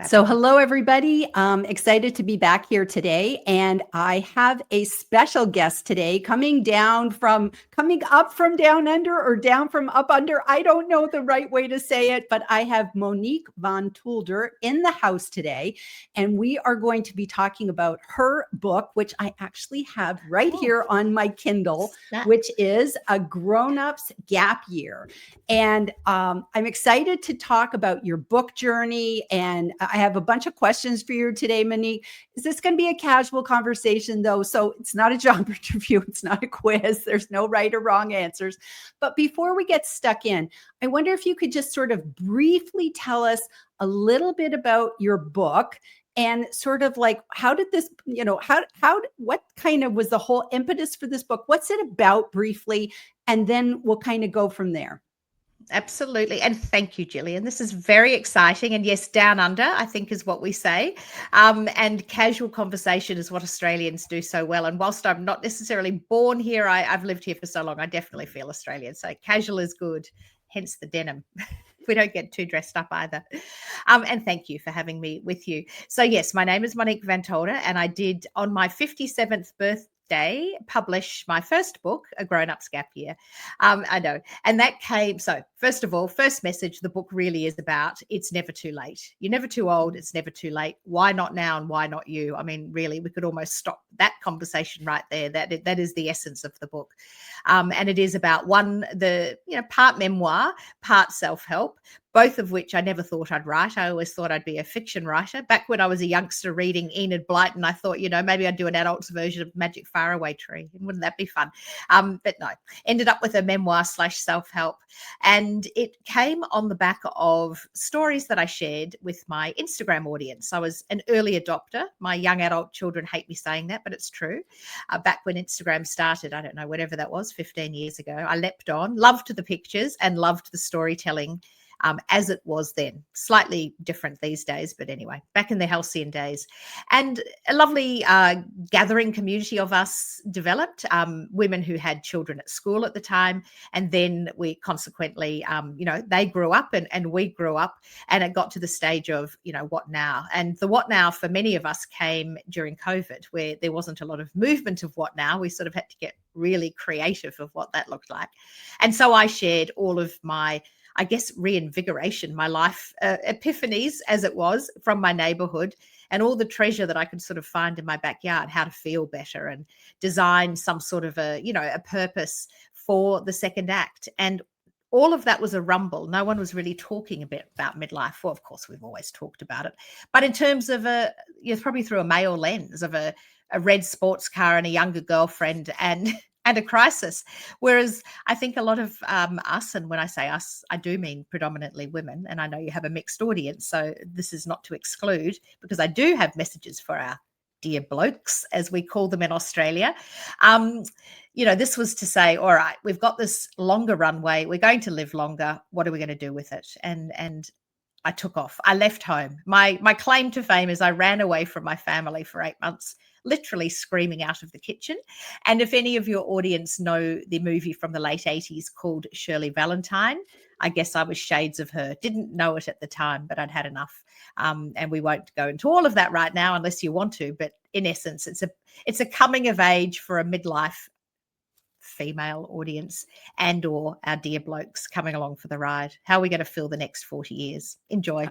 So hello, everybody. Excited to be back here today. And I have a special guest today coming up from down under or down from up under. I don't know the right way to say it, but I have Monique van Tulder in the house today. And we are going to be talking about her book, which I actually have right here on my Kindle, which is A Grown-Up's Gap Year. And I'm excited to talk about your book journey. And I have a bunch of questions for you today, Monique. Is this going to be a casual conversation, though? So it's not a job interview. It's not a quiz. There's no right or wrong answers. But before we get stuck in, I wonder if you could just sort of briefly tell us a little bit about your book and sort of like, how did this, what kind of was the whole impetus for this book? What's it about briefly? And then we'll kind of go from there. Absolutely. And thank you, Gillian. This is very exciting. And yes, down under, I think is what we say. And casual conversation is what Australians do so well. And whilst I'm not necessarily born here, I've lived here for so long, I definitely feel Australian. So casual is good, hence the denim. We don't get too dressed up either. And thank you for having me with you. So yes, my name is Monique van Tulder, and I did on my 57th birthday publish my first book, A Grown-Up's Gap Year. I know. And that came, so first of all, first message, the book really is about it's never too late. You're never too old. It's never too late. Why not now and why not you? I mean, really, we could almost stop that conversation right there. That is the essence of the book. And it is about part memoir, part self-help, both of which I never thought I'd write. I always thought I'd be a fiction writer. Back when I was a youngster reading Enid Blyton, I thought, maybe I'd do an adult's version of Magic Faraway Tree. Wouldn't that be fun? But no, ended up with a memoir / self-help. And it came on the back of stories that I shared with my Instagram audience. I was an early adopter. My young adult children hate me saying that, but it's true. Back when Instagram started, I don't know, whatever that was, 15 years ago, I leapt on, loved the pictures and loved the storytelling. As it was then. Slightly different these days, but anyway, back in the halcyon days. And a lovely gathering community of us developed, women who had children at school at the time. And then we consequently, they grew up and we grew up, and it got to the stage of, what now? And the what now for many of us came during COVID, where there wasn't a lot of movement of what now. We sort of had to get really creative of what that looked like. And so I shared all of my reinvigoration, my life epiphanies, as it was, from my neighborhood, and all the treasure that I could sort of find in my backyard, how to feel better and design some sort of a purpose for the second act. And all of that was a rumble. No one was really talking a bit about midlife. Well, of course, we've always talked about it. But in terms of probably through a male lens of a red sports car and a younger girlfriend and a crisis. Whereas I think a lot of us, and when I say us, I do mean predominantly women, and I know you have a mixed audience, so this is not to exclude, because I do have messages for our dear blokes, as we call them in Australia. This was to say, all right, we've got this longer runway, we're going to live longer, what are we going to do with it? And I took off. I left home. My claim to fame is I ran away from my family for 8 months, literally screaming out of the kitchen. And if any of your audience know the movie from the late 80s called Shirley Valentine, I guess I was shades of her. Didn't know it at the time, but I'd had enough. And we won't go into all of that right now unless you want to. But in essence, it's a coming of age for a midlife female audience and or our dear blokes coming along for the ride. How are we going to fill the next 40 years? Enjoy.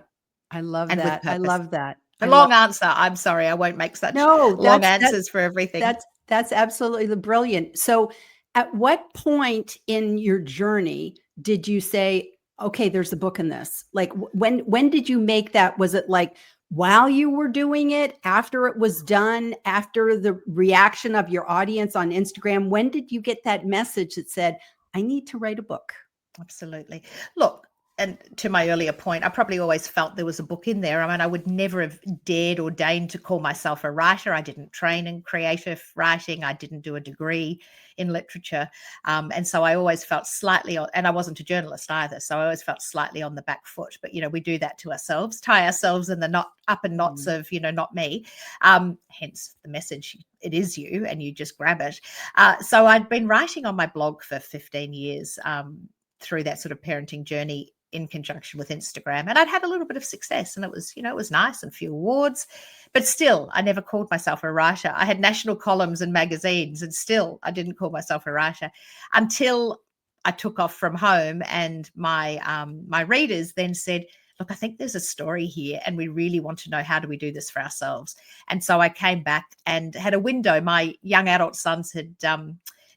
I love that. I love that. A long answer. I'm sorry. I won't make such long answers for everything. That's absolutely brilliant. So at what point in your journey did you say, okay, there's a book in this? Like when did you make that? Was it like while you were doing it, after it was done, after the reaction of your audience on Instagram? When did you get that message that said, I need to write a book? Absolutely. Look, and to my earlier point, I probably always felt there was a book in there. I mean, I would never have dared or deigned to call myself a writer. I didn't train in creative writing. I didn't do a degree in literature. And so I always felt slightly, and I wasn't a journalist either. So I always felt slightly on the back foot. But, we do that to ourselves, tie ourselves in the knot, up and knots of, not me. Hence the message, it is you, and you just grab it. So I'd been writing on my blog for 15 years through that sort of parenting journey in conjunction with Instagram, and I'd had a little bit of success, and it was, it was nice, and a few awards, but still, I never called myself a writer. I had national columns in magazines, and still, I didn't call myself a writer until I took off from home, and my readers then said, look, I think there's a story here, and we really want to know, how do we do this for ourselves? And so I came back and had a window. My young adult sons had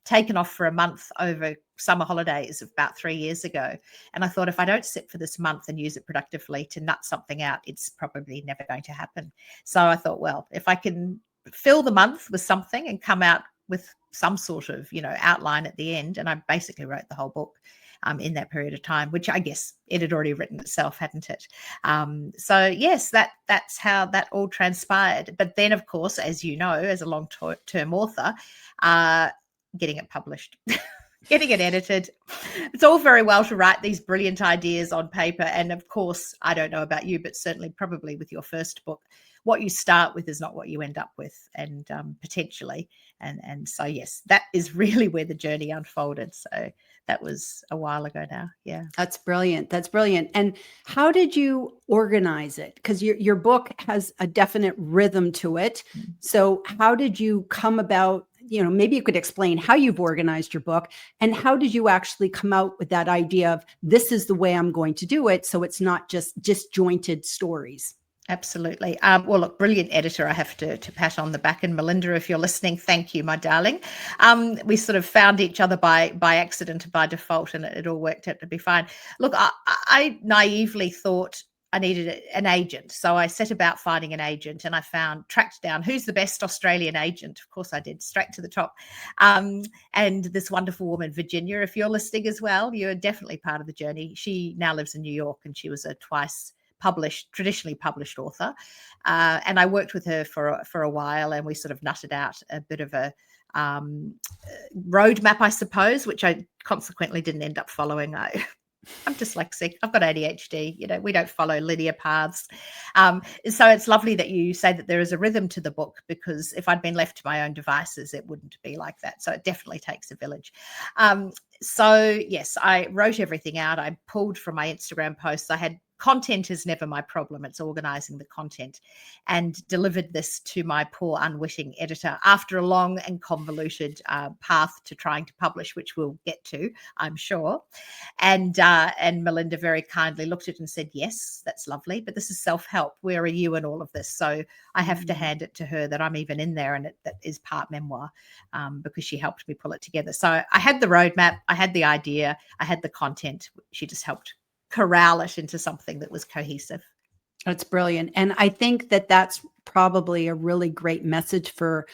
taken off for a month over summer holidays about 3 years ago. And I thought, if I don't sit for this month and use it productively to nut something out, it's probably never going to happen. So I thought, well, if I can fill the month with something and come out with some sort of, outline at the end. And I basically wrote the whole book in that period of time, which I guess it had already written itself, hadn't it? So yes, that's how that all transpired. But then, of course, as you know, as a long-term author, getting it published, getting it edited. It's all very well to write these brilliant ideas on paper. And of course, I don't know about you, but certainly probably with your first book, what you start with is not what you end up with, and potentially. And so, yes, that is really where the journey unfolded. So that was a while ago now. Yeah. That's brilliant. That's brilliant. And how did you organize it? Because your book has a definite rhythm to it. So how did you come about, maybe you could explain how you've organized your book, and how did you actually come out with that idea of, this is the way I'm going to do it, so it's not just disjointed stories? Absolutely. Well, look, brilliant editor. I have to pat on the back. And Melinda, if you're listening, thank you, my darling. We sort of found each other by accident and by default, and it all worked out to be fine. Look, I naively thought I needed an agent. So I set about finding an agent, and I tracked down who's the best Australian agent. Of course I did, straight to the top. And this wonderful woman, Virginia, if you're listening as well, you're definitely part of the journey. She now lives in New York, and she was a traditionally published author. And I worked with her for a while, and we sort of nutted out a bit of a roadmap, I suppose, which I consequently didn't end up following. I'm dyslexic. I've got ADHD. We don't follow linear paths. So it's lovely that you say that there is a rhythm to the book, because if I'd been left to my own devices, it wouldn't be like that. So it definitely takes a village. So yes, I wrote everything out. I pulled from my Instagram posts. Content is never my problem. It's organizing the content, and delivered this to my poor unwitting editor after a long and convoluted path to trying to publish, which we'll get to, I'm sure. And Melinda very kindly looked at it and said, yes, that's lovely, but this is self-help. Where are you in all of this? So I have to hand it to her that I'm even in there, and that is part memoir, because she helped me pull it together. So I had the roadmap, I had the idea, I had the content. She just helped corral it into something that was cohesive. That's brilliant. And I think that that's probably a really great message for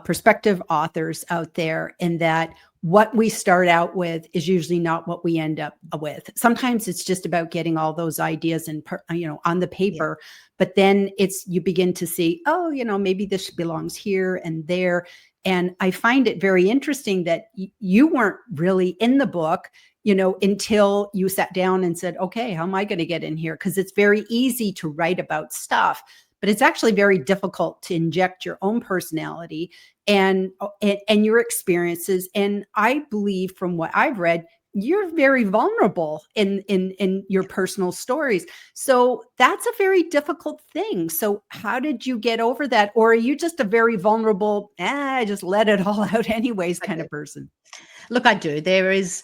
prospective authors out there, in that what we start out with is usually not what we end up with. Sometimes it's just about getting all those ideas on the paper, but then you begin to see, oh, maybe this belongs here and there. And I find it very interesting that you weren't really in the book, until you sat down and said, okay, how am I going to get in here? Because it's very easy to write about stuff, but it's actually very difficult to inject your own personality and your experiences. And I believe, from what I've read, you're very vulnerable in your personal stories. So that's a very difficult thing. So how did you get over that? Or are you just a very vulnerable, I just let it all out anyways kind of person? Look, I do. There's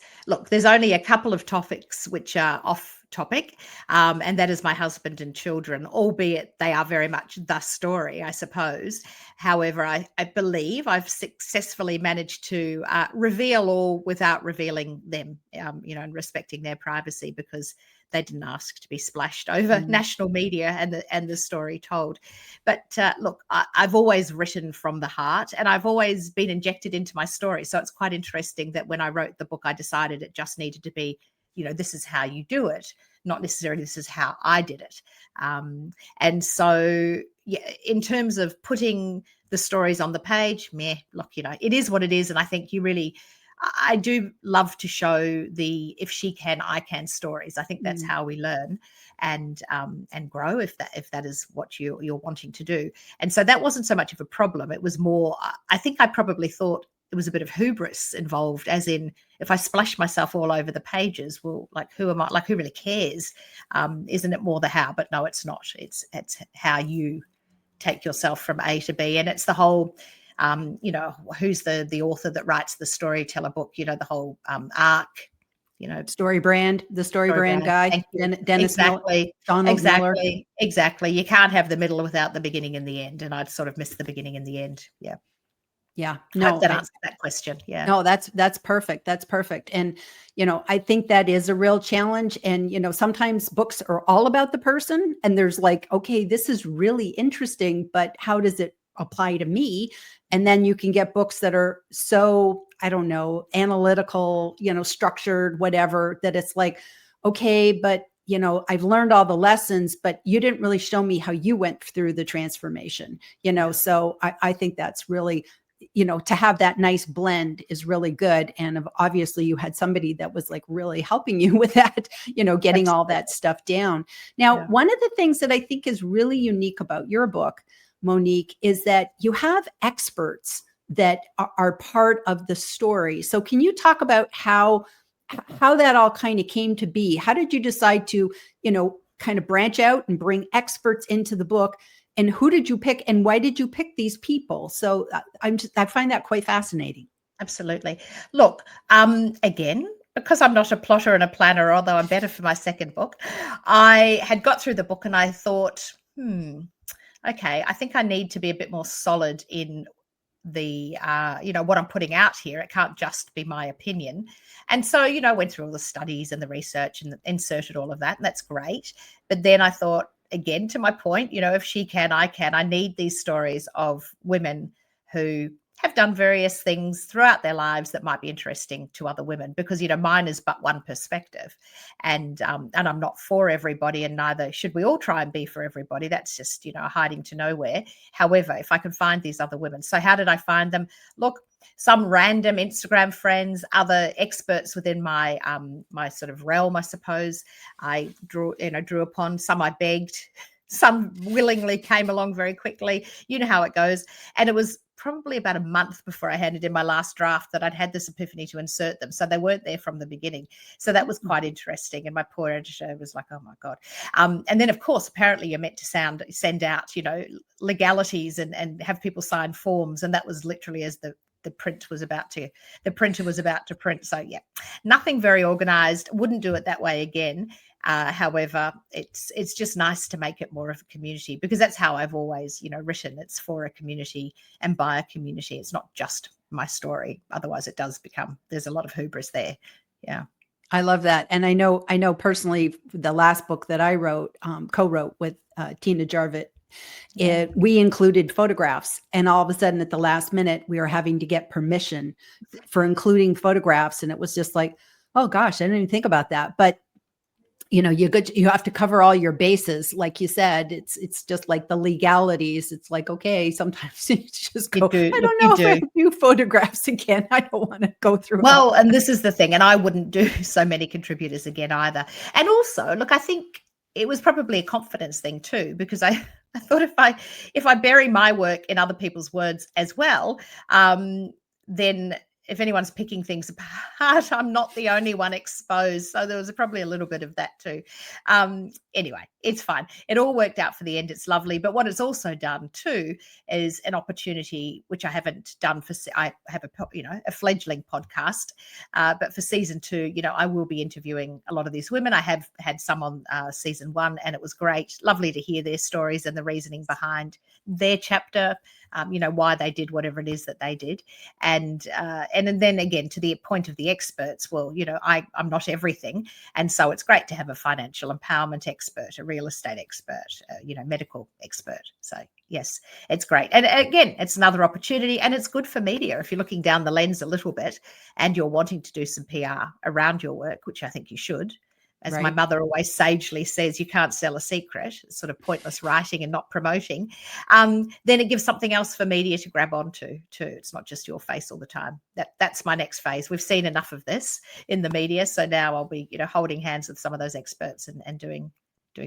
only a couple of topics which are off topic, and that is my husband and children, albeit they are very much the story, I suppose. However, I believe I've successfully managed to reveal all without revealing them, and respecting their privacy, because they didn't ask to be splashed over national media and the story told. But look, I've always written from the heart, and I've always been injected into my story. So it's quite interesting that when I wrote the book, I decided it just needed to be, this is how you do it, not necessarily this is how I did it. And so, yeah, in terms of putting the stories on the page, look, it is what it is. And I think I do love to show the if she can, I can stories. I think that's how we learn and grow, if that is what you're wanting to do. And so that wasn't so much of a problem. It was more, I think I probably thought there was a bit of hubris involved, as in, if I splash myself all over the pages, well, like, who am I? Like, who really cares? Isn't it more the how? But no, it's not. It's how you take yourself from A to B. And it's the whole, who's the author that writes the storyteller book, the whole arc, the story brand guy, Thank you. Dennis Miller, Exactly. Donald Miller. Exactly. You can't have the middle without the beginning and the end. And I'd sort of missed the beginning and the end. Yeah. Yeah. I hope that answers that question. Yeah. No, that's perfect. That's perfect. And, I think that is a real challenge. And, sometimes books are all about the person, and there's like, okay, this is really interesting, but how does it apply to me? And then you can get books that are so, I don't know, analytical, structured, whatever, that it's like, okay, but I've learned all the lessons, but you didn't really show me how you went through the transformation, so I think that's really, to have that nice blend is really good. And obviously you had somebody that was like really helping you with that, getting all that stuff down. Now, one of the things that I think is really unique about your book, Monique, is that you have experts that are part of the story. So can you talk about how that all kind of came to be? How did you decide to, kind of branch out and bring experts into the book? And who did you pick, and why did you pick these people? So I find that quite fascinating. Absolutely. Look, again, because I'm not a plotter and a planner, although I'm better for my second book, I had got through the book and I thought, okay, I think I need to be a bit more solid in the, what I'm putting out here. It can't just be my opinion. And so, I went through all the studies and the research and inserted all of that, and that's great. But then I thought, again, to my point, if she can, I can. I need these stories of women who have done various things throughout their lives that might be interesting to other women, because mine is but one perspective, and I'm not for everybody, and neither should we all try and be for everybody. That's just hiding to nowhere. However, if I can find these other women, so how did I find them? Look, some random Instagram friends, other experts within my my sort of realm, I suppose. I drew upon. Some I begged, some willingly came along very quickly. You know how it goes. And it was probably about a month before I handed in my last draft that I'd had this epiphany to insert them. So they weren't there from the beginning. So that was quite interesting. And my poor editor was like, oh my God. And then of course, apparently you're meant to send out, legalities and have people sign forms. And that was literally as the printer was about to print. So yeah, nothing very organized. Wouldn't do it that way again. However, it's just nice to make it more of a community, because that's how I've always, written. It's for a community and by a community. It's not just my story. Otherwise it does become, there's a lot of hubris there. Yeah. I love that. And I know personally, the last book that I wrote, co-wrote with Tina Jarvitt, we included photographs, and all of a sudden at the last minute, we were having to get permission for including photographs. And it was just like, oh gosh, I didn't even think about that. But you have to cover all your bases. Like you said, it's just like the legalities. It's like, okay, sometimes you just go, I don't know if I do photographs again. I don't want to go through. Well, and this is the thing. And I wouldn't do so many contributors again either. And also, look, I think it was probably a confidence thing too, because I thought if I bury my work in other people's words as well, then if anyone's picking things apart, I'm not the only one exposed. So there was probably a little bit of that too. Anyway, it's fine. It all worked out for the end. It's lovely. But what it's also done too is an opportunity, which I haven't done I have a fledgling podcast, but for season 2, I will be interviewing a lot of these women. I have had some on season 1, and it was great. Lovely to hear their stories and the reasoning behind their chapter, why they did whatever it is that they did. And then again, to the point of the experts, well, I'm not everything. And so it's great to have a financial empowerment expert, a real estate expert, medical expert. So yes, it's great. And again, it's another opportunity, and it's good for media. If you're looking down the lens a little bit and you're wanting to do some PR around your work, which I think you should. As my mother always sagely says, you can't sell a secret. It's sort of pointless writing and not promoting. Then it gives something else for media to grab onto too. It's not just your face all the time. That's my next phase. We've seen enough of this in the media. So now I'll be, holding hands with some of those experts and doing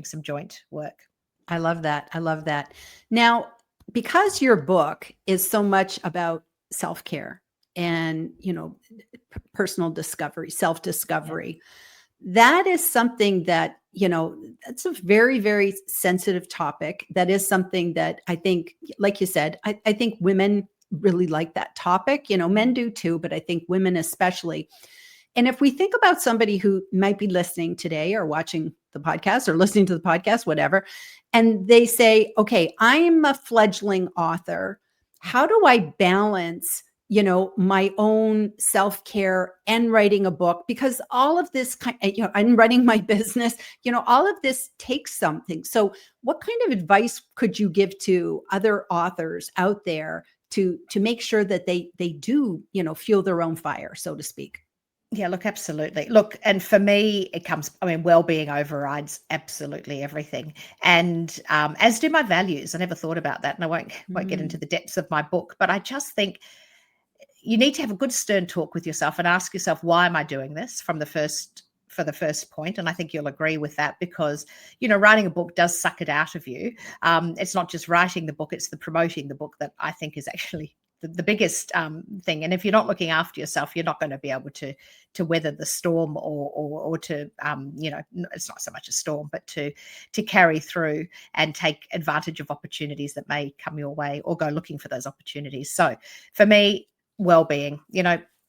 some joint work. I love that. I love that. Now, because your book is so much about self-care and, personal discovery, self-discovery. That is something that, that's a very, very sensitive topic. That is something that I think, like you said, I think women really like that topic. Men do too, but I think women especially. And if we think about somebody who might be listening today or watching the podcast or listening to the podcast, whatever, and they say, okay, I'm a fledgling author. How do I balance, my own self-care and writing a book? Because all of this, I'm running my business, all of this takes something. So what kind of advice could you give to other authors out there to make sure that they do, fuel their own fire, so to speak? Yeah, look, absolutely. Look, and for me, well-being overrides absolutely everything. And as do my values. I never thought about that, and I won't get into the depths of my book, but I just think you need to have a good stern talk with yourself and ask yourself, why am I doing this for the first point? And I think you'll agree with that, because, writing a book does suck it out of you. It's not just writing the book, it's the promoting the book that I think is actually the biggest thing. And if you're not looking after yourself, you're not going to be able to weather the storm, or to it's not so much a storm, but to carry through and take advantage of opportunities that may come your way, or go looking for those opportunities. So for me, well-being,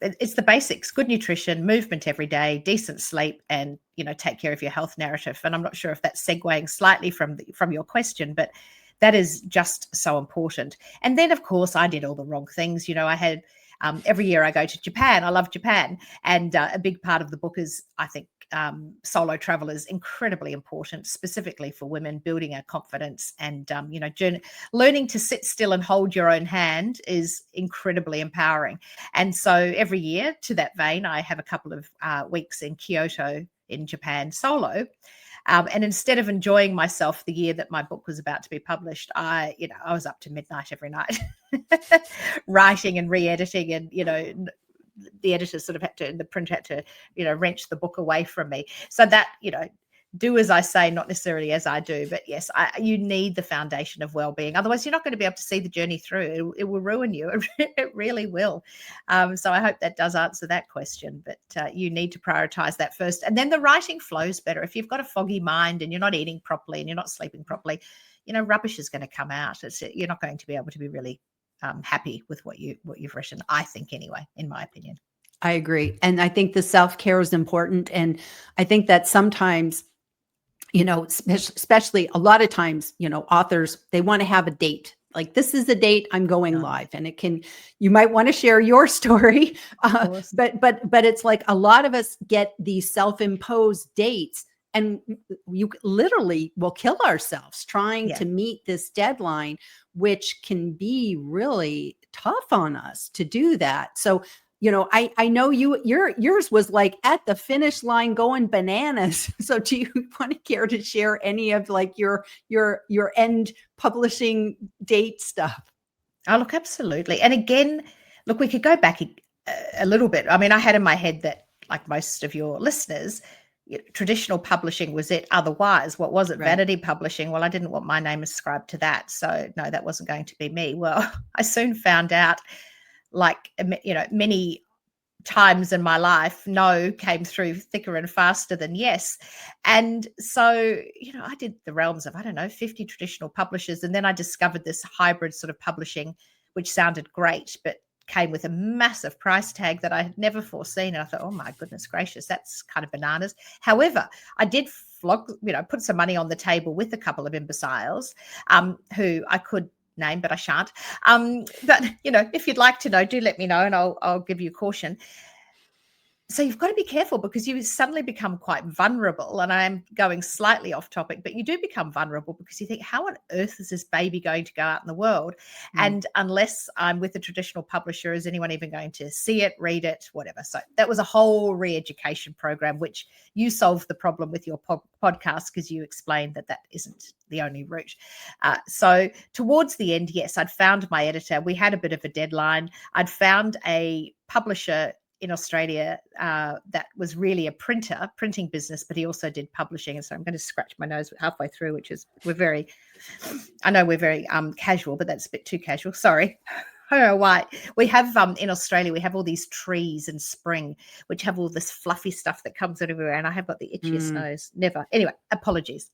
it's the basics: good nutrition, movement every day, decent sleep, and take care of your health narrative. And I'm not sure if that's segueing slightly from your question, but that is just so important. And then, of course, I did all the wrong things. I had every year I go to Japan. I love Japan. And a big part of the book is, I think, solo travel is incredibly important, specifically for women, building our confidence and, learning to sit still and hold your own hand is incredibly empowering. And so every year, to that vein, I have a couple of weeks in Kyoto in Japan solo. And instead of enjoying myself the year that my book was about to be published, I was up to midnight every night writing and re-editing, and, the editor sort of the printer had to, wrench the book away from me. So that, do as I say, not necessarily as I do. But yes, you need the foundation of well-being. Otherwise, you're not going to be able to see the journey through. It will ruin you. It really will. So I hope that does answer that question. But you need to prioritize that first. And then the writing flows better. If you've got a foggy mind and you're not eating properly and you're not sleeping properly, rubbish is going to come out. You're not going to be able to be really happy with what you've written, I think, anyway, in my opinion. I agree. And I think the self-care is important. And I think that sometimes, especially a lot of times, authors, they want to have a date. Like, this is the date I'm going live. And you might want to share your story. But it's like a lot of us get these self-imposed dates, and you literally will kill ourselves trying to meet this deadline, which can be really tough on us to do that. So, I know yours was like at the finish line going bananas. So do you want to care to share any of like your end publishing date stuff? Oh, look, absolutely. And again, look, we could go back a little bit. I mean, I had in my head that, like most of your listeners, traditional publishing was it. Otherwise, what was it? Right. Vanity publishing. Well, I didn't want my name ascribed to that. So no, that wasn't going to be me. Well, I soon found out, like, many times in my life, no came through thicker and faster than yes. And so, I did the realms of, 50 traditional publishers. And then I discovered this hybrid sort of publishing, which sounded great, but came with a massive price tag that I had never foreseen. And I thought, oh my goodness gracious, that's kind of bananas. However, I did put some money on the table with a couple of imbeciles who I could name, but I shan't. But if you'd like to know, do let me know, and I'll give you caution. So you've got to be careful, because you suddenly become quite vulnerable. And I'm going slightly off topic, but you do become vulnerable because you think, how on earth is this baby going to go out in the world? And unless I'm with a traditional publisher, is anyone even going to see it, read it, whatever? So that was a whole re-education program, which you solved the problem with your podcast, because you explained that isn't the only route. So towards the end, yes, I'd found my editor. We had a bit of a deadline. I'd found a publisher in Australia that was really a printing business, but he also did publishing. And so I'm going to scratch my nose halfway through, we're very casual, but that's a bit too casual. Sorry. I don't know why. We have in Australia, we have all these trees in spring, which have all this fluffy stuff that comes everywhere, and I have got the itchiest nose. Never. Anyway, apologies.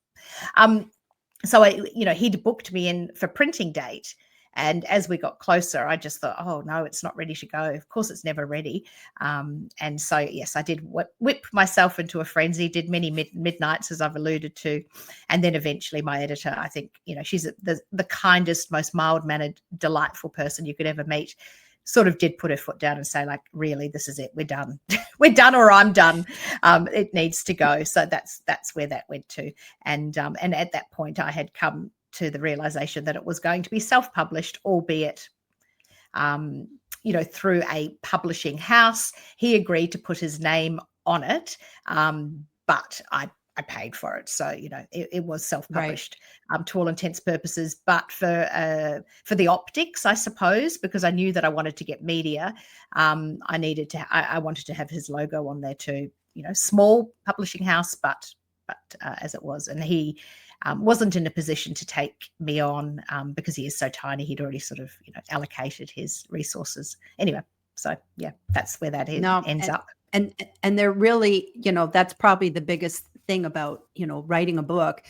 So he'd booked me in for printing date. And as we got closer, I just thought, oh, no, it's not ready to go. Of course, it's never ready. And so, yes, I did whip myself into a frenzy, did many midnights, as I've alluded to. And then eventually my editor, I think, she's the kindest, most mild-mannered, delightful person you could ever meet, sort of did put her foot down and say, like, really, this is it. We're done. We're done, or I'm done. It needs to go. So that's where that went to. And at that point, I had come to the realization that it was going to be self-published, albeit, through a publishing house. He agreed to put his name on it, but I paid for it. So, it was self-published to all intents and purposes, but for the optics, I suppose, because I knew that I wanted to get media, I wanted to have his logo on there too, small publishing house, but as it was. And he wasn't in a position to take me on because he is so tiny. He'd already sort of, allocated his resources. Anyway, so yeah, that's where that ends up. And they're really, that's probably the biggest thing about, writing a book,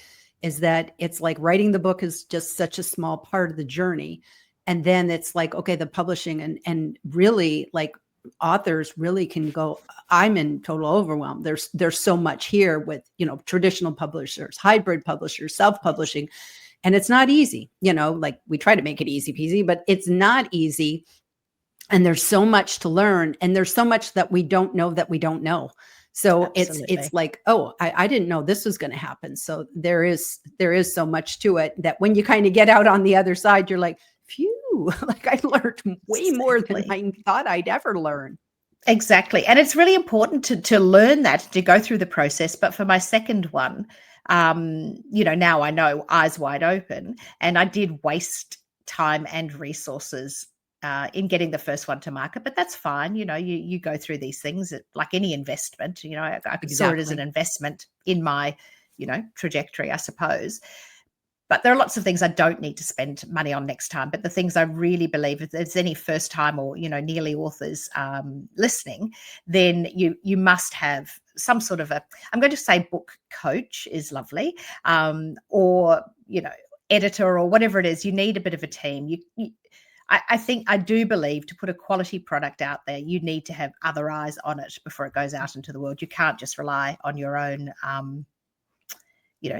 is that it's like writing the book is just such a small part of the journey. And then it's like, okay, the publishing and really, like, authors really can go, I'm in total overwhelm. There's so much here with, traditional publishers, hybrid publishers, self-publishing, and it's not easy, like we try to make it easy peasy, but it's not easy. And there's so much to learn, and there's so much that we don't know that we don't know. So it's like, oh, I didn't know this was going to happen. So there is so much to it that when you kind of get out on the other side, you're like, phew, like I learned way more than I thought I'd ever learn. Exactly. And it's really important to learn that, to go through the process. But for my second one, now I know, eyes wide open, and I did waste time and resources in getting the first one to market, but that's fine. You go through these things like any investment. I saw it as an investment in my, trajectory, I suppose. But there are lots of things I don't need to spend money on next time. But the things I really believe, if there's any first time or, nearly authors listening, then you must have some sort of I'm going to say book coach is lovely, or, editor or whatever it is. You need a bit of a team. I do believe, to put a quality product out there, you need to have other eyes on it before it goes out into the world. You can't just rely on your own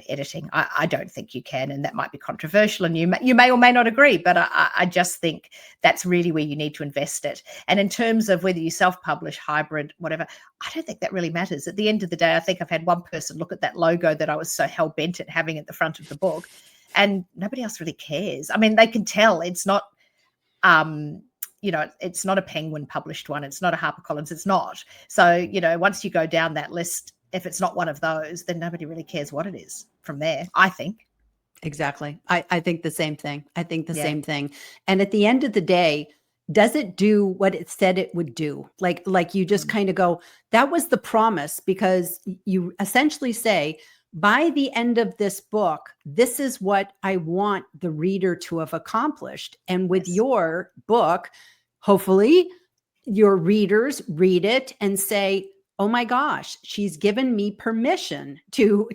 editing. I don't think you can, and that might be controversial, and you may or may not agree, but I just think that's really where you need to invest it. And in terms of whether you self-publish, hybrid, whatever, I don't think that really matters. At the end of the day, I think I've had one person look at that logo that I was so hell-bent at having at the front of the book, and nobody else really cares. I mean, they can tell it's not, it's not a Penguin published one. It's not a HarperCollins. It's not. So, once you go down that list, if it's not one of those, then nobody really cares what it is from there, I think. Exactly. I think the same thing. Same thing. And at the end of the day, does it do what it said it would do? Like you just kind of go, that was the promise, because you essentially say, by the end of this book, this is what I want the reader to have accomplished. And with your book, hopefully your readers read it and say, oh my gosh, she's given me permission to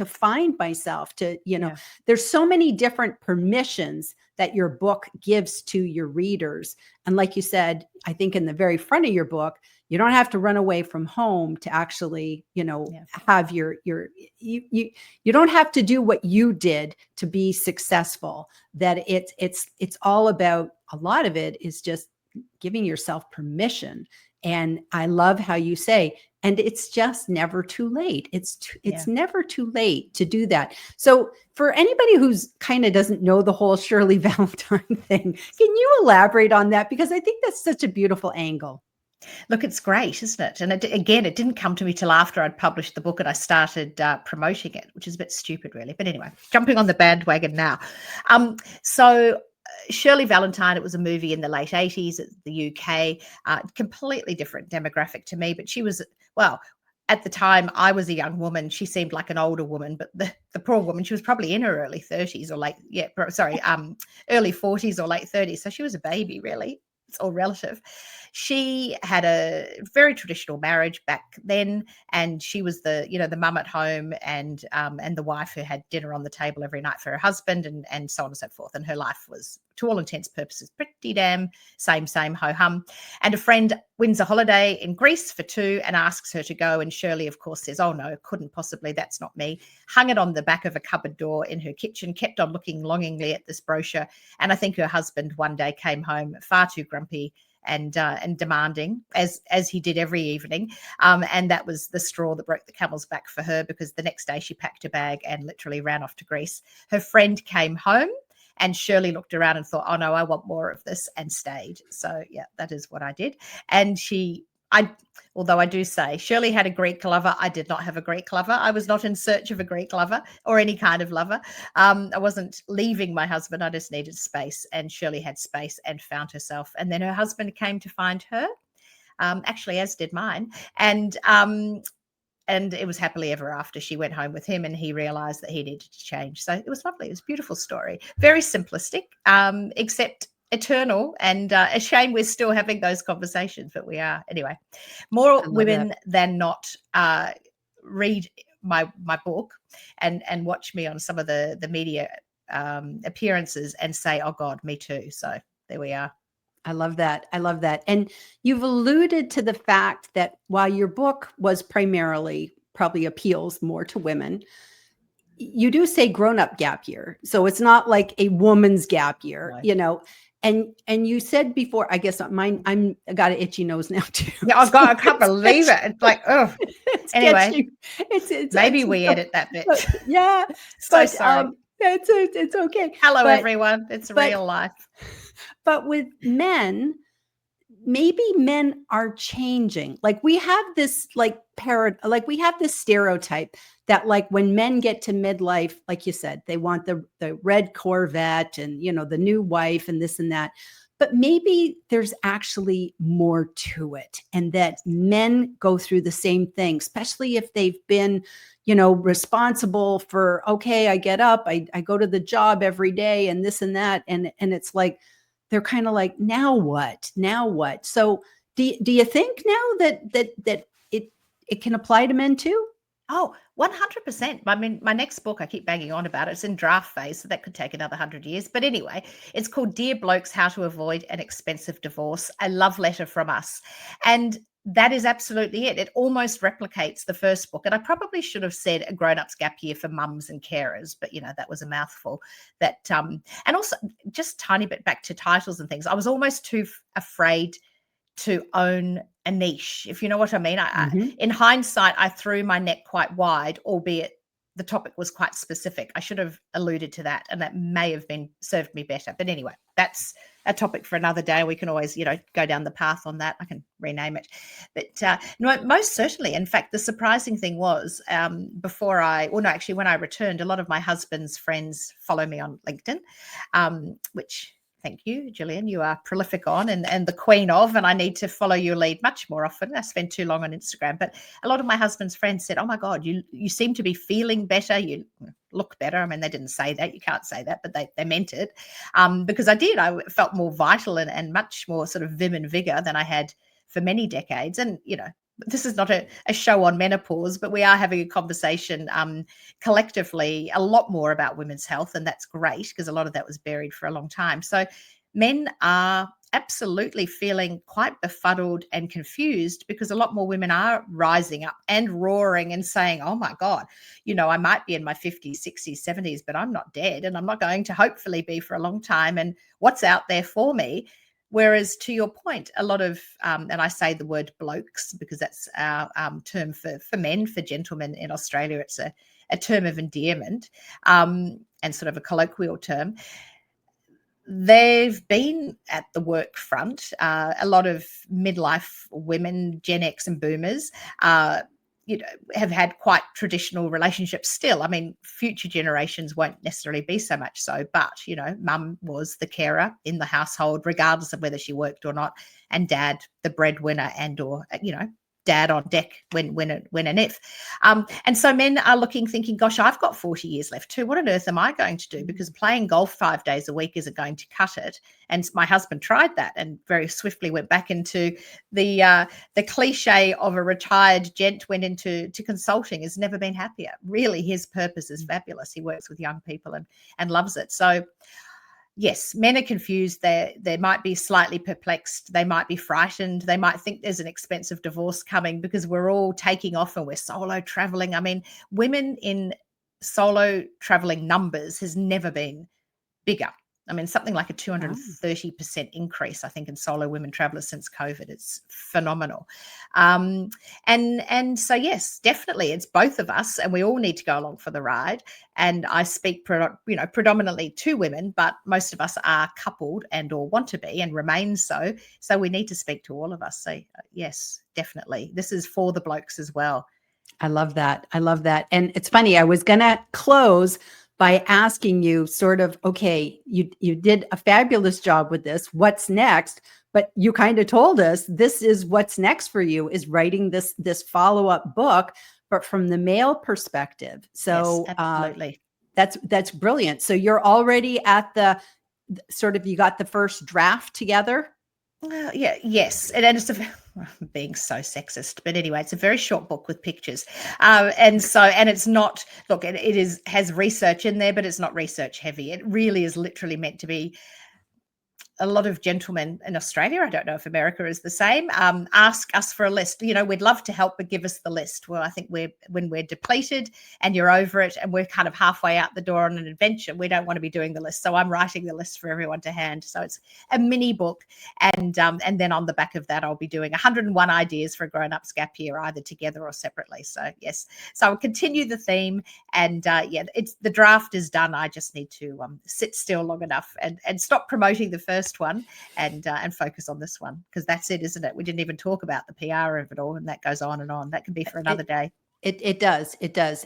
find myself, there's so many different permissions that your book gives to your readers. And like you said, I think in the very front of your book, you don't have to run away from home to actually, have you don't have to do what you did to be successful. That it's all about, a lot of it is just giving yourself permission. And I love how you say, and it's just never too late. It's never too late to do that. So for anybody who's kind of doesn't know the whole Shirley Valentine thing, can you elaborate on that? Because I think that's such a beautiful angle. Look, it's great, isn't it? And it didn't come to me till after I'd published the book and I started promoting it, which is a bit stupid, really. But anyway, jumping on the bandwagon now. So Shirley Valentine, it was a movie in the late 80s, the UK, completely different demographic to me, but she was, well, at the time I was a young woman. She seemed like an older woman, but the poor woman, she was probably in her early 30s or early 40s or late 30s. So she was a baby, really. It's all relative. She had a very traditional marriage back then, and she was the mum at home and the wife who had dinner on the table every night for her husband, and so on and so forth. And her life was, to all intents and purposes, pretty damn same ho hum. And a friend wins a holiday in Greece for two and asks her to go, and Shirley, of course, says, "Oh no, couldn't possibly. That's not me." Hung it on the back of a cupboard door in her kitchen, kept on looking longingly at this brochure. And I think her husband one day came home far too grumpy and demanding, as he did every evening, and that was the straw that broke the camel's back for her, because the next day she packed her bag and literally ran off to Greece. Her friend came home, and Shirley looked around and thought, "Oh no, I want more of this," and stayed. So yeah, that is what I did. And although I do say Shirley had a Greek lover, I did not have a Greek lover. I was not in search of a Greek lover or any kind of lover. I wasn't leaving my husband. I just needed space, and Shirley had space and found herself. And then her husband came to find her, actually, as did mine. And it was happily ever after. She went home with him, and he realized that he needed to change. So it was lovely. It was a beautiful story. Very simplistic, except eternal, and a shame we're still having those conversations, but we are. Anyway, more women than not read my book and watch me on some of the media appearances and say, "Oh God, me too." So there we are. I love that. I love that. And you've alluded to the fact that while your book was primarily probably appeals more to women, you do say grown-up gap year. So it's not like a woman's gap year, Right. And you said before, I guess I got an itchy nose now too. Yeah, I can't believe it. It's like, oh, anyway, maybe we edit that bit. Yeah. So But sorry. it's okay. Hello, everyone. It's real life. But with men, maybe men are changing. Like we have this we have this stereotype that like when men get to midlife, like you said, they want the red Corvette and the new wife and this and that. But maybe there's actually more to it, and that men go through the same thing, especially if they've been responsible for, okay, I get up, I go to the job every day and this and that. And it's like, they're kind of like, now what? So do you think now that it can apply to men too? Oh, 100%. I mean, my next book, I keep banging on about it. It's in draft phase, so that could take another 100 years. But anyway, it's called Dear Blokes, How to Avoid an Expensive Divorce, a love letter from us. And that is absolutely it. It almost replicates the first book. And I probably should have said a grown-ups gap year for mums and carers, but that was a mouthful. That and also just tiny bit back to titles and things. I was almost too afraid to own a niche, if you know what I mean. In hindsight, I threw my net quite wide, albeit the topic was quite specific. I should have alluded to that, and that may have served me better. But anyway, that's a topic for another day. We can always, go down the path on that. I can rename it. But no, most certainly. In fact, the surprising thing was when I returned, a lot of my husband's friends follow me on LinkedIn, which... Thank you, Gillian. You are prolific on and the queen of, and I need to follow your lead much more often. I spend too long on Instagram. But a lot of my husband's friends said, "Oh my God, you seem to be feeling better. You look better." I mean, they didn't say that. You can't say that, but they meant it. Because I did. I felt more vital and much more sort of vim and vigor than I had for many decades. And, this is not a show on menopause, but we are having a conversation collectively a lot more about women's health, and that's great because a lot of that was buried for a long time. So men are absolutely feeling quite befuddled and confused because a lot more women are rising up and roaring and saying, "Oh my God, I might be in my 50s, 60s, 70s, but I'm not dead, and I'm not going to hopefully be for a long time. And what's out there for me?" Whereas to your point, a lot of, and I say the word blokes because that's our term for men, for gentlemen in Australia. It's a term of endearment and sort of a colloquial term. They've been at the work front. A lot of midlife women, Gen X and boomers, have had quite traditional relationships still. I mean, future generations won't necessarily be so much so, but, mum was the carer in the household, regardless of whether she worked or not, and dad, the breadwinner and or, dad on deck when and if. And so men are looking, thinking, gosh, I've got 40 years left too. What on earth am I going to do? Because playing golf 5 days a week isn't going to cut it. And my husband tried that and very swiftly went back into the cliche of a retired gent went into consulting, has never been happier. Really, his purpose is fabulous. He works with young people and loves it. So yes, men are confused. They might be slightly perplexed. They might be frightened. They might think there's an expensive divorce coming because we're all taking off and we're solo traveling. I mean, women in solo traveling numbers has never been bigger. I mean, something like a 230% increase, I think, in solo women travelers since COVID. It's phenomenal. And so, yes, definitely, it's both of us, and we all need to go along for the ride. And I speak, predominantly to women, but most of us are coupled and or want to be and remain so. So we need to speak to all of us. So yes, definitely, this is for the blokes as well. I love that. I love that. And it's funny, I was going to close by asking you sort of, okay, you did a fabulous job with this. What's next? But you kind of told us this is what's next for you, is writing this follow-up book, but from the male perspective. So yes, absolutely. That's brilliant. So you're already at the sort of, you got the first draft together? Yeah, yes. And it's being so sexist, but anyway, it's a very short book with pictures. And it's not, look, it has research in there, but it's not research heavy. It really is literally meant to be. A lot of gentlemen in Australia, I don't know if America is the same, ask us for a list. We'd love to help, but give us the list. Well, I think when we're depleted and you're over it and we're kind of halfway out the door on an adventure, we don't want to be doing the list. So I'm writing the list for everyone to hand. So it's a mini book. And then on the back of that, I'll be doing 101 ideas for a grown-ups gap year, either together or separately. So yes, so I'll continue the theme. And the draft is done. I just need to sit still long enough and stop promoting the first one and focus on this one, because that's it, isn't it? We didn't even talk about the PR of it all, and that goes on and on. That can be for another day. It does.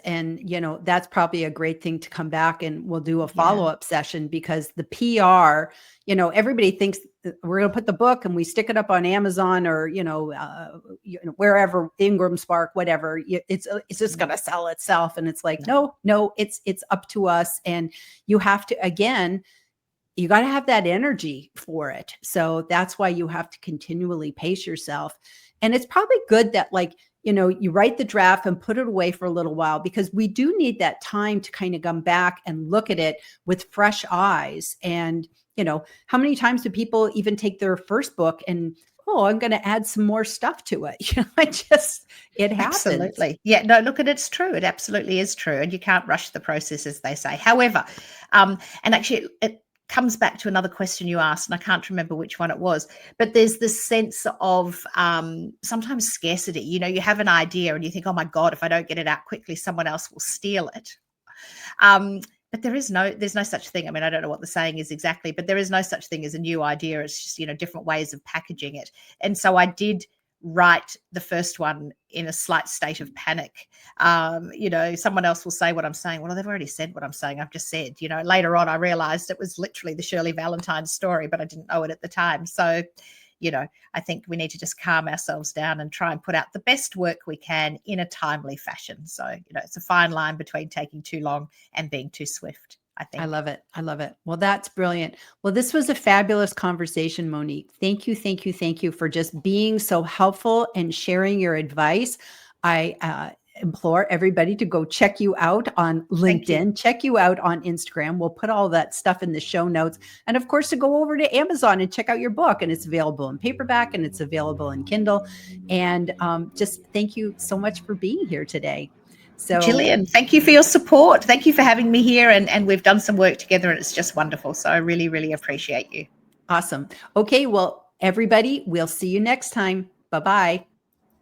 And, that's probably a great thing to come back and we'll do a follow-up session, because the PR, everybody thinks we're going to put the book and we stick it up on Amazon or, wherever, Ingram Spark, whatever, it's just going to sell itself. And it's like, no, it's up to us. And you have to, again, you got to have that energy for it. So that's why you have to continually pace yourself. And it's probably good that, you write the draft and put it away for a little while, because we do need that time to kind of come back and look at it with fresh eyes. And, how many times do people even take their first book and, I'm going to add some more stuff to it? It happens. Absolutely. Yeah, no, look, it's true. It absolutely is true. And you can't rush the process, as they say. However, and actually it comes back to another question you asked, and I can't remember which one it was, but there's this sense of sometimes scarcity. You have an idea and you think, oh my God, if I don't get it out quickly, someone else will steal it. But there's no such thing. I mean, I don't know what the saying is exactly, but there is no such thing as a new idea. It's just, different ways of packaging it. And so I did write the first one in a slight state of panic. Someone else will say what I'm saying. Well, they've already said what I'm saying. I've just said, later on, I realized it was literally the Shirley Valentine story, but I didn't know it at the time. So, I think we need to just calm ourselves down and try and put out the best work we can in a timely fashion. So, it's a fine line between taking too long and being too swift, I think. I love it. Well, that's brilliant. Well, this was a fabulous conversation, Monique. Thank you. Thank you. Thank you for just being so helpful and sharing your advice. I implore everybody to go check you out on LinkedIn, check you out on Instagram. We'll put all that stuff in the show notes. And of course, to go over to Amazon and check out your book. And it's available in paperback and it's available in Kindle. And just thank you so much for being here today. So, Gillian, thank you for your support. Thank you for having me here. And we've done some work together and it's just wonderful. So I really, really appreciate you. Awesome. Okay. Well, everybody, we'll see you next time. Bye-bye.